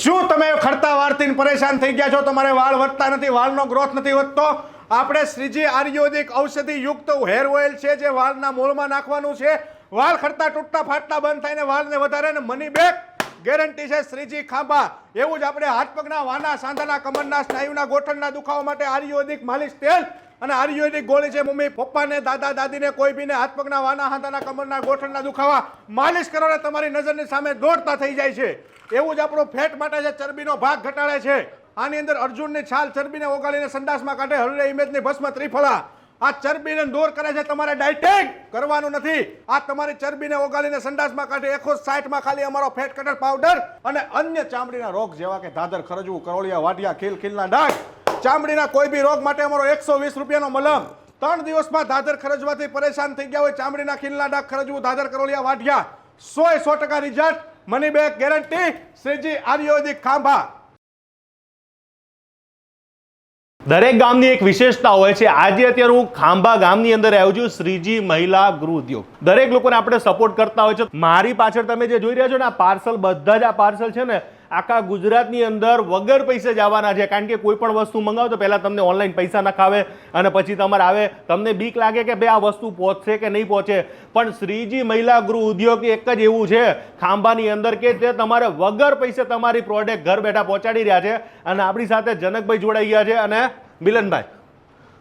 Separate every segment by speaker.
Speaker 1: શું તમે ખરતા વાળથી પરેશાન થઈ ગયા છો? તમારે વાળ વધતા નથી, વાળનો ગ્રોથ નથી વધતો? આપણે શ્રીજી આયુર્વેદિક ઔષધિ યુક્ત હેર ઓઇલ છે જે વાળના મૂળમાં નાખવાનું છે. વાળ ખરતા તૂટતા ફાટતા બંધ થાય ને વાળને વધારે ને મની બેક ગેરંટી છે શ્રીજી ખાંભા. એવું જ આપણે હાથ પગના વાના, સાંધાના, કમરના, સ્નાયુના, ગોઠણના દુખાવા માટે આયુર્વેદિક માલિશ તેલ અને આયુર્વેદિક ગોળી છે. મમ્મી પપ્પાને, દાદા દાદીને, કોઈ બીને હાથ પગના વાના, સાંધાના, કમરના, ગોઠણના દુખાવા માલિશ કરો ને તમારી નજરની સામે દોડતા થઈ જાય છે. એવું જ આપણું ફેટ માટે છે, ચરબીનો ભાગ ઘટાડે છે. આની અંદર અર્જુનની છાલ ચરબીને ઓગાળીને સંડાસમાં કાઢે, હળવે ઇમેજની ભસ્મ ત્રિફળા આ ચરબીને દૂર કરે છે. તમારે ડાયટિંગ કરવાનું નથી. આ તમારી ચરબીને ઓગાળીને સંડાસમાં કાઢે. 160 માં ખાલી અમારો ફેટ કટર પાવડર અને અન્ય ચામડીના રોગ જેવા કે ધાધર, ખરજવું, કરોળિયા, વાઢિયા, ખીલના ડાઘ, ચામડીના કોઈ બી રોગ માટે અમારો 120 રૂપિયાનો મલમ. 3 દિવસમાં ધાધર ખરજવાથી પરેશાન થઈ ગયા હોય, ચામડીના ખીલના ડાઘ, ખરજવું, ધાધર, કરોળિયા, વાઢિયા, 100% result, money back guarantee, Shriji Ayurvedic Khambha.
Speaker 2: દરેક ગામની એક વિશેષતા હોય છે. આજે અત્યારે હું ખાંભા ગામની અંદર આવ્યો છું, શ્રીજી મહિલા ગૃહ ઉદ્યોગ. દરેક લોકોને આપણે સપોર્ટ કરતા હોય છે. મારી પાછળ તમે જે જોઈ રહ્યા છો ને આ પાર્સલ, બધા જ આ પાર્સલ છે ને આખા ગુજરાતની અંદર વગર પૈસે જ આવવાના છે. કારણ કે કોઈ પણ વસ્તુ મંગાવો તો પહેલાં તમને ઓનલાઈન પૈસા નખાવે અને પછી તમારે આવે. તમને બીક લાગે કે ભાઈ આ વસ્તુ પહોંચશે કે નહીં પહોંચે, પણ શ્રીજી મહિલા ગૃહ ઉદ્યોગ એક જ એવું છે ખાંભાની અંદર કે તે તમારે વગર પૈસે તમારી પ્રોડક્ટ ઘર બેઠા પહોંચાડી રહ્યા છે. અને આપણી સાથે જનકભાઈ જોડાઈ ગયા છે અને મિલનભાઈ.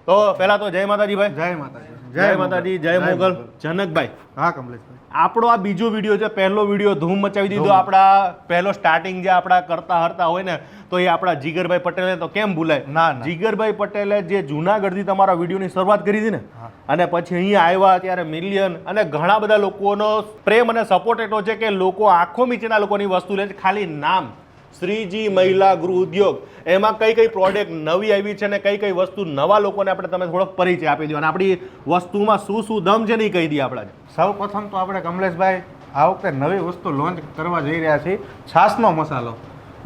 Speaker 2: તો પહેલા તો જય માતાજી ભાઈ.
Speaker 1: જય માતાજી.
Speaker 2: જય માતાજી, જય મોગલ. જનકભાઈ,
Speaker 1: હા કમલેશભાઈ,
Speaker 2: આપણો આ બીજો વિડીયો છે. પહેલો વિડીયો ધૂમ મચાવી દીધો. આપણા પહેલો સ્ટાર્ટિંગ જે આપણા કરતા હરતા હોય ને તો એ આપણા જીગરભાઈ પટેલે તો કેમ ભૂલાય.
Speaker 1: ના,
Speaker 2: જીગરભાઈ પટેલે જે જુનાગઢથી તમારા વિડીયોની શરૂઆત કરી હતી ને, અને પછી અહીંયા આવ્યા ત્યારે મિલિયન અને ઘણા બધા લોકોનો પ્રેમ અને સપોર્ટ એટલો છે કે લોકો આંખો મીચેના લોકોની વસ્તુ લે છે. ખાલી નામ શ્રીજી મહિલા ગૃહ ઉદ્યોગ, એમાં કઈ કઈ પ્રોડક્ટ નવી આવી છે ને કઈ કઈ વસ્તુ નવા લોકોને આપણે તમે થોડોક પરિચય આપી દો અને આપણી વસ્તુમાં શું શું દમ છે ને એ કહી દઈએ. આપણા
Speaker 1: સૌ પ્રથમ તો આપણે કમલેશભાઈ આ વખતે નવી વસ્તુ લોન્ચ કરવા જઈ રહ્યા છીએ, છાસનો મસાલો.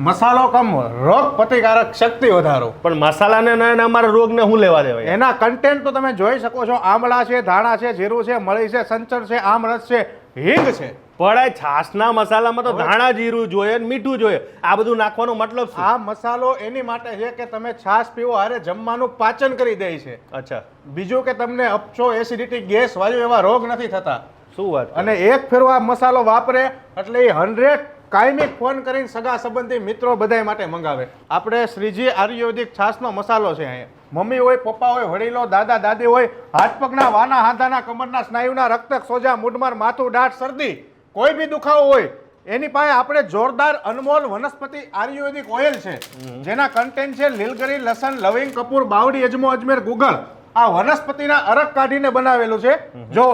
Speaker 1: મસાલો કમ રોગ પ્રતિકારક શક્તિ વધારો.
Speaker 2: પણ મસાલાને ને અમારા રોગને શું લેવા દેવાય?
Speaker 1: એના કન્ટેન્ટ તો તમે જોઈ શકો છો. આમળા છે, ધાણા છે, જીરું છે, મળી છે, સંચળ છે, આમરસ છે, હિંગ છે.
Speaker 2: પણ છાસના મસાલામાં તો ધાણા, જીરું જોઈએ, મીઠું જોઈએ. આ બધું નાખવાનો મતલબ શું?
Speaker 1: આ મસાલો એની માટે છે કે તમે છાસ પીવો હારે જમવાનું પાચન કરી દે છે.
Speaker 2: અચ્છા.
Speaker 1: બીજું કે તમને અપચો, એસિડિટી, ગેસ, વાયુ એવા રોગ નથી થતા.
Speaker 2: શું વાત?
Speaker 1: અને એક ફેરો આ મસાલો વાપરે એટલે એ 100 કાયમી ફોન કરીને સગા સંબંધી મિત્રો બધા માટે મંગાવે. આપણે શ્રીજી આયુર્વેદિક છાસનો મસાલો છે. અહીંયા મમ્મી હોય, પપ્પા હોય, વડીલો, દાદા દાદી હોય, હાથ પગના વાના, હાંધાના, કમરના, સ્નાયુના, રક્ત, સોજા, મૂઢમાર, માથું, દાઢ, શરદી, કોઈ બી દુખાવો હોય એની પાસે આપણે જોરદાર અનમોલ વનસ્પતિ આયુર્વેદિક ઓઇલ છે જેના કન્ટેન્ટ છે લીલગરી, લસણ, લવિંગ, કપૂર, બાવડી, અજમો, અજમેર, ગુગળ. આ વનસ્પતિના અરક કાઢીને બનાવેલું છે. જો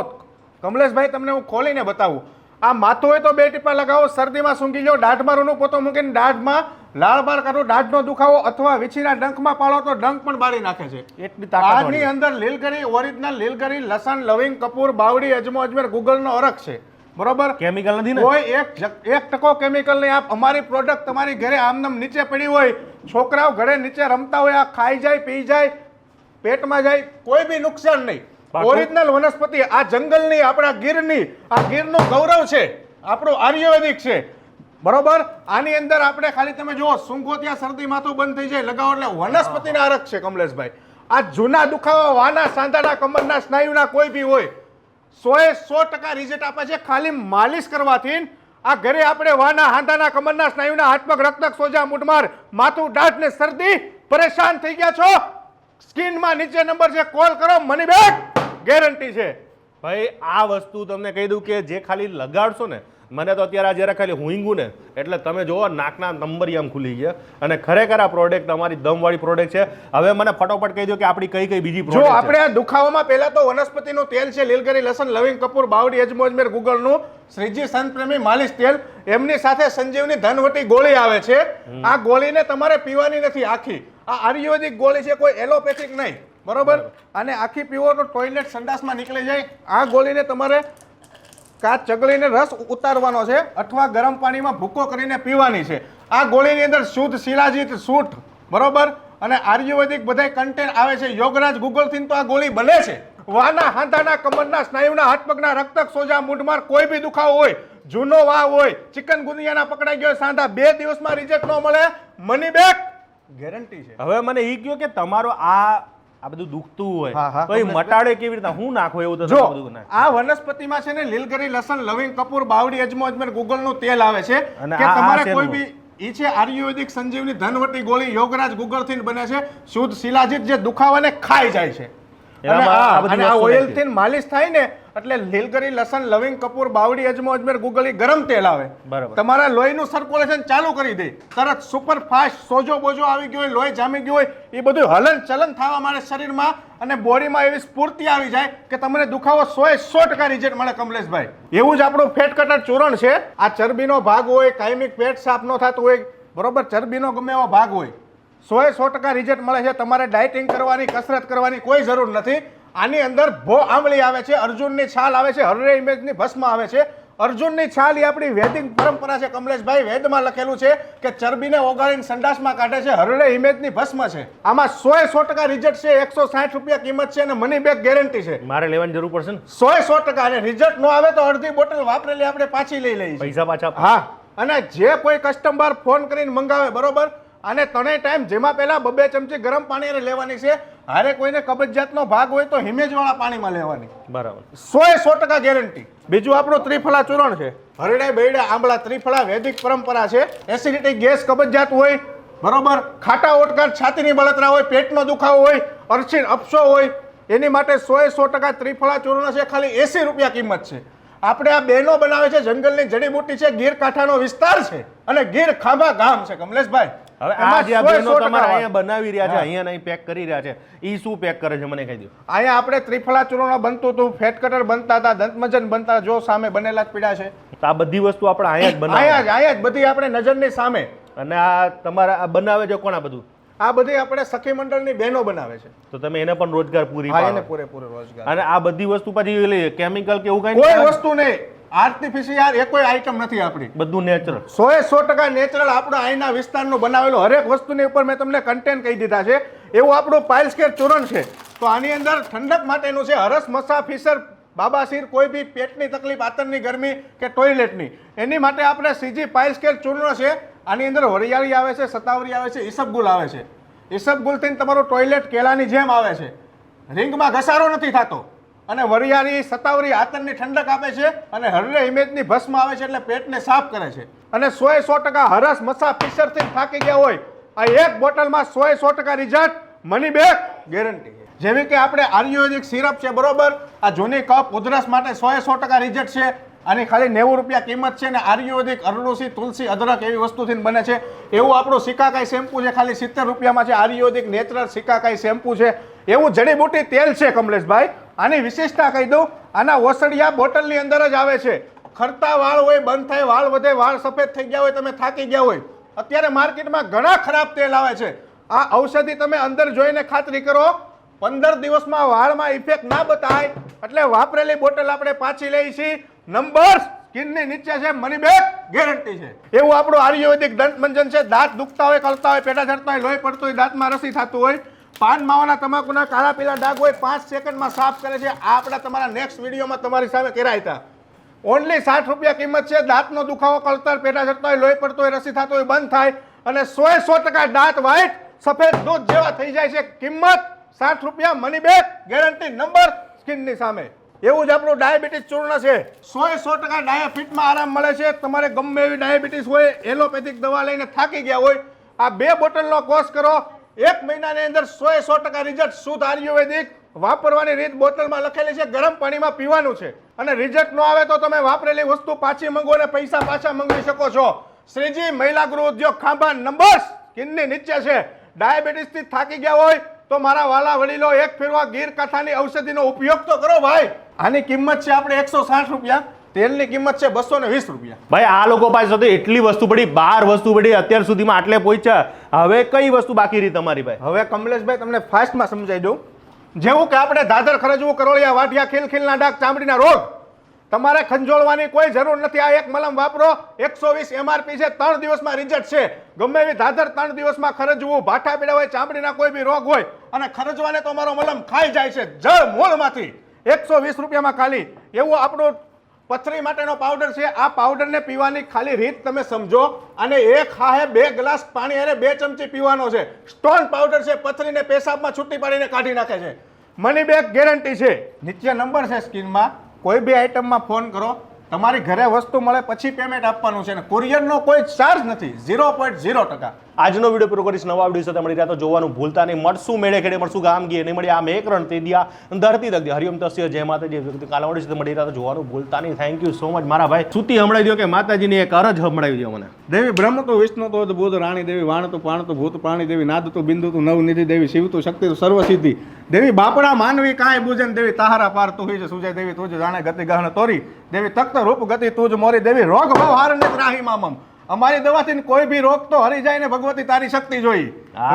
Speaker 1: કમલેશભાઈ તમને હું ખોલીને બતાવું. આ માથું હોય તો 2 ટીપા લગાવો, શરદીમાં સૂંઘી લો, દાઢમાં રૂનો પોતો મૂકીને દાઢમાં લાળ બાર કાઢો, દાઢનો દુખાવો અથવા વીછીના ડંખમાં પાડો તો ડંખ પણ બાળી નાખે છે.
Speaker 2: એટલી તાકાત.
Speaker 1: આની અંદર લીલગરી, ઓરિજિનલ લીલગરી, લસણ, લવિંગ, કપૂર, બાવડી, અજમો, અજમેર, ગુગળનો અરક છે. બરોબર,
Speaker 2: કેમિકલ નથી ને?
Speaker 1: કોઈ 1% કેમિકલ નહીં. આપ અમારી પ્રોડક્ટ તમારી ઘરે આમનામ નીચે પડી હોય, છોકરાઓ ઘરે નીચે રમતા હોય, આ ખાઈ જાય, પી જાય, પેટમાં જાય, કોઈ બી નુકસાન નહીં. ઓરિજિનલ વનસ્પતિ, આ જંગલની, આપણા ગીરની, આ ગીરનું ગૌરવ છે, આપણું આયુર્વેદિક છે. બરોબર, આની અંદર આપણે ખાલી તમે જુઓ, સૂંઘો ત્યાં શરદી, માથું બંધ થઈ જાય, લગાવો એટલે વનસ્પતિના અરક છે. કમલેશભાઈ, આ જૂના દુખાવા, વાના, સાંધાના, કમરના, સ્નાયુના કોઈ બી હોય 100% રિઝલ્ટ આપે છે. ખાલી માલિશ કરવાથી આ ઘરે આપણે વાના, હાંધાના, કમરના, સ્નાયુના, હાથ પગ, રક્ત, સોજા, મૂઢમાર, માથું, દાઢ ને શરદી પરેશાન થઈ ગયા છો, સ્ક્રીનમાં નીચે નંબર છે, કોલ કરો, મની બેક ગેરંટી છે.
Speaker 2: ભાઈ આ વસ્તુ તમને કહી દઉં કે જે ખાલી લગાડશો ને, મને તો અત્યારે આ જયારે ખાલી હુંગું ને એટલે તમે જોવો નાકના નંબર આમ ખુલી ગયા. અને ખરેખર આ પ્રોડક્ટ તમારી દમવાળી પ્રોડક્ટ છે. હવે મને ફટોફટ કહી દો કે આપણી કઈ કઈ બીજી પ્રોડક્ટ
Speaker 1: જો આપણે આ દુખાવામાં પહેલા તો વનસ્પતિનું તેલ છે, લીલગરી, લસણ, લવિંગ, કપૂર, બાવડી, અજમો, અજમેર, ગુગળનું શ્રીજી સંતપ્રેમી માલિશ તેલ. એમની સાથે સંજીવની ધનવટી ગોળી આવે છે. આ ગોળીને તમારે પીવાની નથી આખી. આ આયુર્વેદિક ગોળી છે, કોઈ એલોપેથિક નહીં. બરોબર, અને આખી પીવો તો ટોયલેટ સંડાસમાં નીકળી જાય. આ ગોળીને તમારે કાચ ચગળીને રસ ઉતારવાનો છે અથવા ગરમ પાણીમાં ભૂકો કરીને પીવાની છે. આ ગોળીની અંદર શુદ્ધ શિલાજીત, સૂંઠ, બરોબર, અને આયુર્વેદિક બધા કન્ટેન્ટ આવે છે. યોગરાજ, ગુગળથી તો આ ગોળી બને છે. વાના, હાંધાના, કમરના, સ્નાયુના, હાથ પગના, રક્ત, સોજા, મૂઢમાર, કોઈ બી દુખાવો હોય જૂનો વાવ હોય, ચિકનગુનિયાના પકડાઈ ગયો સાંધા, 2 દિવસમાં રિઝલ્ટ ન મળે, મની બેક ગેરંટી છે.
Speaker 2: હવે મને ઈ કયો કે તમારો આ બધું દુખતું
Speaker 1: હા, હા.
Speaker 2: હોય તો એ મટાડે કેવી રીતે, હું નાખો એવું તો
Speaker 1: જો
Speaker 2: તમે બધું નાખો.
Speaker 1: આ વનસ્પતિમાં છે ને લીલગરી, લસણ, લવિંગ, કપૂર, બાવડી, અજમો, અજમેર, ગુગળનું તેલ આવે છે
Speaker 2: અને
Speaker 1: કે
Speaker 2: આ
Speaker 1: તમારે
Speaker 2: શેનું?
Speaker 1: કોઈ બી ઈ છે આયુર્વેદિક સંજીવની ધનવટી ગોળી, યોગરાજ ગુગળથી બને છે, શુદ્ધ શિલાજીત જે દુખાવાને ખાઈ જાય છે. અને
Speaker 2: એનામાં આ બધી
Speaker 1: આ
Speaker 2: વસ્તુ
Speaker 1: ઓઇલ
Speaker 2: નાખી.
Speaker 1: થી માલિશ થાય ને એટલે લીલગરી, લસણ, લવિંગ, કપૂર, બાવડી, અજમો, અજમેર, ગુગળી ગરમ તેલ આવે,
Speaker 2: બરાબર.
Speaker 1: તમારા લોહીનું સર્ક્યુલેશન ચાલુ કરી દે, તરત સુપર ફાસ્ટ સોજો બોજો આવી ગયો હોય, લોહી જામી ગયું હોય, એ બધું હલન ચલન થવા માંડે શરીરમાં અને બોડીમાં એવી સ્ફૂર્તિ આવી જાય કે તમને દુખાવો 100% રિઝલ્ટ મળે કમલેશભાઈ. એવું જ આપણું ફેટ કટર ચૂર્ણ છે. આ ચરબીનો ભાગ હોય, કાયમિક પેટ સાફ ન થતું હોય, બરોબર, ચરબીનો ગમે એવો ભાગ હોય, 100% રિઝલ્ટ મળે છે. તમારે ડાયટિંગ કરવાની, કસરત કરવાની કોઈ જરૂર નથી. આની અંદર ભો આંબળી આવે છે, અર્જુનની છાલ આવે છે, હરરે ઇમેજની ભસ્મ આવે છે. અર્જુનની છાલ એ આપણી વૈદિક પરંપરા છે કમલેશભાઈ. વેદમાં લખેલું છે કે ચરબીને ઓગાળીને સંડાસમાં કાઢે છે, હરરે ઇમેજની ભસ્મ છે. આમાં 100% રિઝલ્ટ છે, 160 રૂપિયા કિંમત છે અને મની બેક ગેરંટી છે.
Speaker 2: મારે લેવાની જરૂર પડશે ને
Speaker 1: 100% અને રિઝલ્ટ ન આવે તો અડધી બોટલ વાપરેલી આપણે પાછી લઈ લઈએ છીએ.
Speaker 2: પૈસા પાછા આપો.
Speaker 1: હા, અને જે કોઈ કસ્ટમર ફોન કરીને મંગાવે, બરોબર, અને 3 ટાઈમ જેમાં પહેલા 2 ચમચી ગરમ પાણી લેવાની છે. હારે કોઈને કબજિયાતનો ભાગ હોય તો હિમેજવાળા પાણીમાં લેવાની.
Speaker 2: બરાબર.
Speaker 1: 100% ગેરંટી. બીજું આપણું ત્રિફળા ચૂર્ણ છે. હરડે બેડે આંબળા ત્રિફળા વૈદિક પરંપરા છે. એસિડિટી, ગેસ, કબજિયાત હોય, બરોબર, ખાટા ઓટકાર, છાતીની બળતરા હોય, પેટનો દુખાવો હોય, અરછીન અપસો હોય, એની માટે 100% ત્રિફળા ચૂર્ણ છે. ખાલી 80 રૂપિયા કિંમત છે. આપણે આ બહેનો બનાવે છે, જંગલની જડીબુટ્ટી છે, ગીર કાંઠાનો વિસ્તાર છે અને ગીર ખાંભા ગામ છે કમલેશભાઈ.
Speaker 2: હવે આ
Speaker 1: એમાં
Speaker 2: જે આ બહેનો
Speaker 1: 100%
Speaker 2: તમારે અહીંયા બનાવી રહ્યા છે,
Speaker 1: હા.
Speaker 2: અહીંયા નહીં પેક કરી રહ્યા છે, ઈ શું પેક કરે છે મને કહી દો.
Speaker 1: અહીંયા આપણે ત્રિફળા ચૂર્ણ બનતું હતું, ફેટ કટર બનતા હતા, દંતમંજન બનતા, જો સામે બનેલા જ પીડા છે.
Speaker 2: તો આ બધી વસ્તુ આપણે અહીંયા જ બનાવે
Speaker 1: અહીંયા જ બધી આપણે નજરની સામે.
Speaker 2: અને આ તમારા આ બનાવે છે કોણ આ બધું?
Speaker 1: આ બધી આપણે સખી મંડળની બહેનો બનાવે છે.
Speaker 2: તો તમે એને પણ રોજગાર પૂરી
Speaker 1: હા, એને
Speaker 2: પાડો.
Speaker 1: પૂરેપૂરો રોજગાર.
Speaker 2: અને આ બધી વસ્તુ પછી કેમિકલ કે એવું કઈ
Speaker 1: કોઈ વસ્તુ નહીં, આર્ટિફિશિયલ એ કોઈ આઈટમ નથી આપણી.
Speaker 2: બધું નેચરલ.
Speaker 1: 100% નેચરલ આપણો અહીંના વિસ્તારનું બનાવેલું હરેક વસ્તુની ઉપર મેં તમને કન્ટેન્ટ કહી દીધા છે. એવું આપણું પાઇલ્સ કેર ચૂર્ણ છે. તો આની અંદર ઠંડક માટેનું છે. હરસ, મસા, ફિશર, બાબાસીર, કોઈ બી પેટની તકલીફ, આતરની ગરમી કે ટોયલેટની, એની માટે આપણે સીજી પાઇલ્સ કેર ચૂર્ણ છે. આની અંદર વરિયાળી આવે છે, સતાવરી આવે છે, ઈસબગુલ આવે છે. ઈસબગુલથી તમારું ટોયલેટ કેળાની જેમ આવે છે, રિંગમાં ઘસારો નથી થતો. અને વરિયાળી, સતાવરી આતરની ઠંડક આપે છે અને હરરે ઇમેજની ભસ્મ આવે છે એટલે પેટને સાફ કરે છે. અને 100% હરસ, મસા, ફિશરથી થાકી ગયા હોય, આ એક બોટલમાં 100% રિઝલ્ટ, મની બેક ગેરંટી છે. જેવી કે આપણે આયુર્વેદિક સિરપ છે, બરોબર, આ જૂની કફ ઉધરસ માટે 100% રિઝલ્ટ છે. આની ખાલી 90 રૂપિયા કિંમત છે. અને આયુર્વેદિક અરડુસી, તુલસી, અદરક એવી વસ્તુથી બને છે. એવું આપણું સિકાકાઈ શેમ્પુ છે, ખાલી 70 રૂપિયામાં છે. આયુર્વેદિક નેચરલ સિકાકાઈ શેમ્પુ છે. એવું જડીબુટ્ટી તેલ છે કમલેશભાઈ. આની વિશેષતા કહી દઉં, આના ઓસડિયા બોટલની અંદર જ આવે છે. ખરતા વાળ હોય, બંધ થાય, વાળ વધે, વાળ સફેદ થઈ ગયા હોય, તમે થાકી ગયા હોય, અત્યારે માર્કેટમાં ઘણા ખરાબ તેલ આવે છે. આ ઔષધિ તમે અંદર જોઈને ખાતરી કરો, 15 દિવસમાં વાળમાં ઇફેક્ટ ના બતાય એટલે વાપરેલી બોટલ આપણે પાછી લઈ છીએ. નંબર સ્કિનની નીચે છે, મની બેક ગેરંટી છે. એવું આપણું આયુર્વેદિક દંતમંજન છે. દાંત દુખતા હોય, કળતા હોય, પેટા ચડતા હોય, લોહી પડતું હોય, દાંતમાં રસી થતું હોય, પાન માવાના તમાકુના કાળા પીળા ડાઘ હોય, 5 સેકન્ડમાં સાફ કરે છે. આ આપણા તમારા નેક્સ્ટ વિડીયોમાં તમારી સામે કરાયા હતા. ઓનલી 60 રૂપિયા કિંમત છે. દાંતનો દુખાવો, કળતર, પેટા ચડતા હોય, લોહી પડતું હોય, રસી થતું હોય, બંધ થાય અને 100% દાંત વ્હાઈટ સફેદ દૂધ જેવા થઈ જાય છે. કિંમત 60 રૂપિયા, મની બેક ગેરંટી. નંબર સ્કિનની સામે. એવું જ આપણું ડાયાબિટીસ ચૂર્ણ છે. 100% ડાયાફિટમાં આરામ મળે છે. તમારે ગમે એવી ડાયાબિટીસ હોય, એલોપેથિક દવા લઈને થાકી ગયા હોય, આ 2 બોટલનો કોર્સ કરો, 1 મહિનાની અંદર 100% રિઝલ્ટ. શુદ્ધ આયુર્વેદિક વાપરવાની રીત બોટલમાં લખેલી છે. ગરમ પાણીમાં પીવાનું છે. અને રિઝલ્ટ ન આવે તો તમે વાપરેલી વસ્તુ પાછી મંગો અને પૈસા પાછા મંગાવી શકો છો. શ્રીજી મહિલા ગૃહ ઉદ્યોગ ખાંભા, નંબર સ્કિનની નીચે છે. ડાયાબિટીસથી થાકી ગયા હોય તો મારા વાલા વડીલો, એક ફેરવા ગીર કાંઠાની ઔષધિનો ઉપયોગ તો કરો ભાઈ. આની કિંમત છે આપણે 160 રૂપિયા. તેલની કિંમત છે 220 રૂપિયા.
Speaker 2: ભાઈ આ લોકો પાસે તો એટલી વસ્તુ પડી, 12 વસ્તુ પડી, અત્યાર સુધીમાં આટલે પહોંચ્યા. હવે કઈ વસ્તુ બાકી રહી તમારી ભાઈ?
Speaker 1: હવે કમલેશભાઈ તમને ફાસ્ટમાં સમજાઈ દઉં. જેવું કે આપણે દાદર, ખરજવું, કરોળિયા, વાઢિયા, ખીલખીલના ડાઘ, ચામડીના રોગ, તમારે ખંજોળવાની કોઈ જરૂર નથી. આ એક મલમ વાપરો, 120 MRP છે, 3 દિવસમાં રિઝલ્ટ છે. ગમે એવી દાદર, 3 દિવસમાં ખરજવું, ભાઠા પીડા હોય, ચામડીના કોઈ બી રોગ હોય અને ખરજવાને તો મારો મલમ ખાઈ જાય છે જળ મૂળમાંથી. 120 રૂપિયામાં ખાલી. એવું આપણું પથરી માટેનો પાવડર છે. આ પાવડરને પીવાની ખાલી રીત તમે સમજો. અને એક હાહે 2 ગ્લાસ પાણી અને 2 ચમચી પીવાનો છે. સ્ટોન પાવડર છે, પથરીને પેશાબમાં છૂટી પાડીને કાઢી નાખે છે. મની બેક ગેરંટી છે. નીચે નંબર છે સ્ક્રીનમાં, કોઈ બી આઈટમમાં ફોન કરો, તમારી ઘરે વસ્તુ મળે પછી પેમેન્ટ આપવાનું છે. અને કુરિયરનો કોઈ ચાર્જ નથી, 0.0%.
Speaker 2: આજનો વિડીયો પૂરો કરીશ. નવા વિડીયો સાથે મળી રહ્યા તો જોવાનું ભૂલતા નહીં. મળશું મેળે ખેડે, મળશું ગામ ગીએ, નહીં મળી આમ એક રણ તે દિયા ધરતી તક દે. હરિઓમ તસ્ય જય માતાજી. કાલે મળીશું તો મળી રહ્યા તો જોવાનું ભૂલતા નહીં. થેન્ક યુ સો મચ મારા ભાઈ. સુતી સંભળાવી દો કે માતાજીની એક અરજ સંભળાવી દો મને.
Speaker 1: દેવી બ્રહ્મ તો વિષ્ણુ તો બુધ રાણી દેવી વાણ તો પાણ તો ભૂત પ્રાણી દેવી નાદ તો બિંદુ તો નવનિધિ દેવી શિવ તો શક્તિ તો સર્વ સિદ્ધિ દેવી બાપડા માનવી કાંઈ બુજન દેવી તાહારા પાર તું હોય છે સુજય દેવી તુજ જાણે ગતિ ગહન તોરી દેવી તખ્ત રૂપ ગતિ તુજ મોરી દેવી રોગ ભવ હારને ત્રાહી મામમ. અમારી દવાથી કોઈ બી રોગ તો હરી જાય ને ભગવતી તારી શક્તિ જોઈ.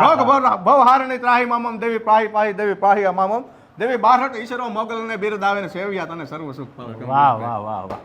Speaker 1: રોગ ભવ હારને ત્રાહી મામમ દેવી પાહી પાહી દેવી પાહી મામમ દેવી 62 ઈશ્વરો મોગલ ને બિરદાવે ને સેવ્યા તને સર્વ સુખ પાવે.
Speaker 2: વાહ વાહ વાહ વાહ.